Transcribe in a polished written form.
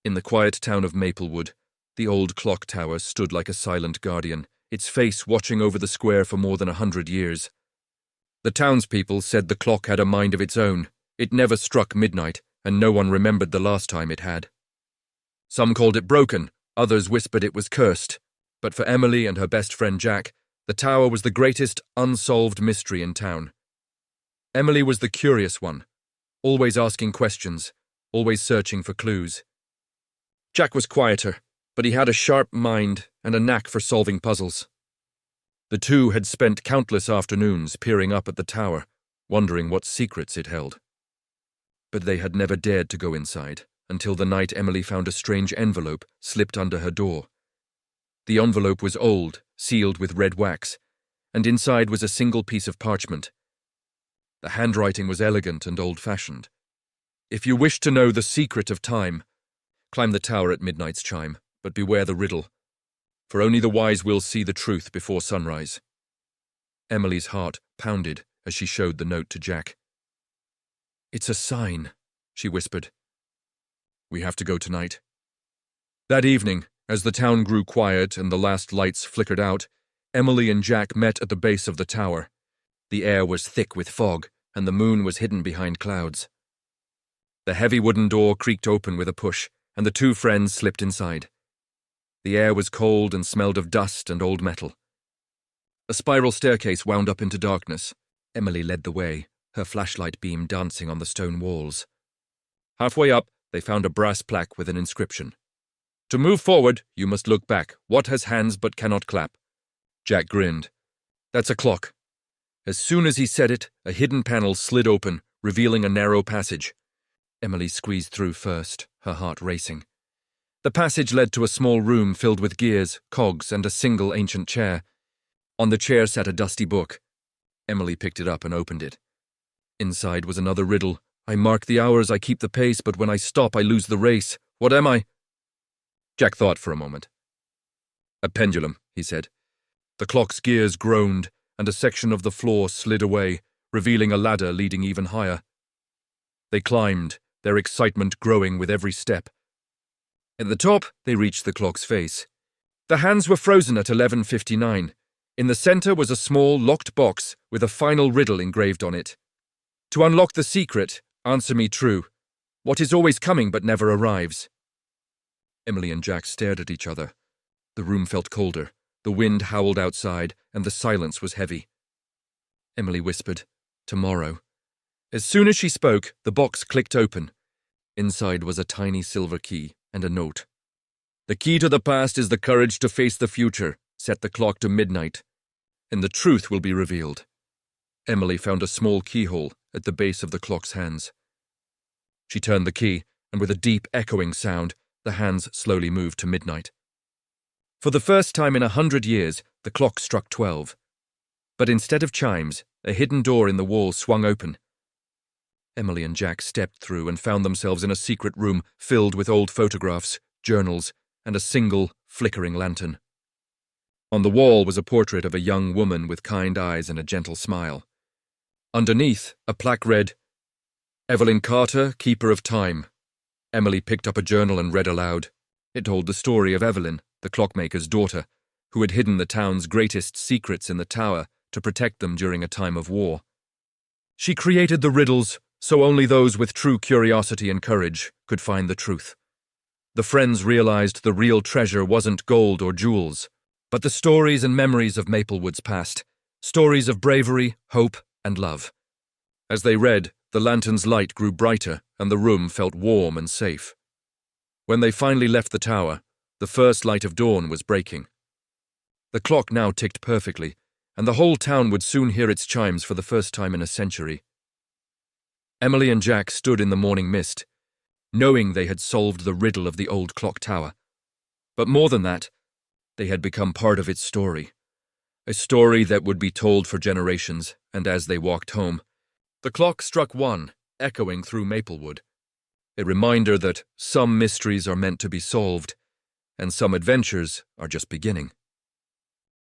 In the quiet town of Maplewood, the old clock tower stood like a silent guardian, its face watching over the square for more than 100 years. The townspeople said the clock had a mind of its own. It never struck midnight, and no one remembered the last time it had. Some called it broken, others whispered it was cursed. But for Emily and her best friend Jack, the tower was the greatest unsolved mystery in town. Emily was the curious one, always asking questions, always searching for clues. Jack was quieter, but he had a sharp mind and a knack for solving puzzles. The two had spent countless afternoons peering up at the tower, wondering what secrets it held. But they had never dared to go inside, until the night Emily found a strange envelope slipped under her door. The envelope was old, sealed with red wax, and inside was a single piece of parchment. The handwriting was elegant and old-fashioned. "If you wish to know the secret of time, climb the tower at midnight's chime, but beware the riddle, for only the wise will see the truth before sunrise." Emily's heart pounded as she showed the note to Jack. "It's a sign," she whispered. "We have to go tonight." That evening, as the town grew quiet and the last lights flickered out, Emily and Jack met at the base of the tower. The air was thick with fog, and the moon was hidden behind clouds. The heavy wooden door creaked open with a push, and the two friends slipped inside. The air was cold and smelled of dust and old metal. A spiral staircase wound up into darkness. Emily led the way, her flashlight beam dancing on the stone walls. Halfway up, they found a brass plaque with an inscription. "To move forward, you must look back. What has hands but cannot clap?" Jack grinned. "That's a clock." As soon as he said it, a hidden panel slid open, revealing a narrow passage. Emily squeezed through first, her heart racing. The passage led to a small room filled with gears, cogs, and a single ancient chair. On the chair sat a dusty book. Emily picked it up and opened it. Inside was another riddle. "I mark the hours, I keep the pace, but when I stop I lose the race. What am I?" Jack thought for a moment. "A pendulum," he said. The clock's gears groaned, and a section of the floor slid away, revealing a ladder leading even higher. They climbed, their excitement growing with every step. At the top, they reached the clock's face. The hands were frozen at 11:59. In the center was a small, locked box with a final riddle engraved on it. "To unlock the secret, answer me true. What is always coming but never arrives?" Emily and Jack stared at each other. The room felt colder. The wind howled outside, and the silence was heavy. Emily whispered, "Tomorrow." As soon as she spoke, the box clicked open. Inside was a tiny silver key and a note. "The key to the past is the courage to face the future. Set the clock to midnight, and the truth will be revealed." Emily found a small keyhole at the base of the clock's hands. She turned the key, and with a deep, echoing sound, the hands slowly moved to midnight. For the first time in 100 years, the clock struck 12. But instead of chimes, a hidden door in the wall swung open. Emily and Jack stepped through and found themselves in a secret room filled with old photographs, journals, and a single, flickering lantern. On the wall was a portrait of a young woman with kind eyes and a gentle smile. Underneath, a plaque read, "Evelyn Carter, Keeper of Time." Emily picked up a journal and read aloud. It told the story of Evelyn, the clockmaker's daughter, who had hidden the town's greatest secrets in the tower to protect them during a time of war. She created the riddles so only those with true curiosity and courage could find the truth. The friends realized the real treasure wasn't gold or jewels, but the stories and memories of Maplewood's past, stories of bravery, hope, and love. As they read, the lantern's light grew brighter and the room felt warm and safe. When they finally left the tower, the first light of dawn was breaking. The clock now ticked perfectly, and the whole town would soon hear its chimes for the first time in a century. Emily and Jack stood in the morning mist, knowing they had solved the riddle of the old clock tower. But more than that, they had become part of its story. A story that would be told for generations, and as they walked home, the clock struck 1, echoing through Maplewood. A reminder that some mysteries are meant to be solved, and some adventures are just beginning.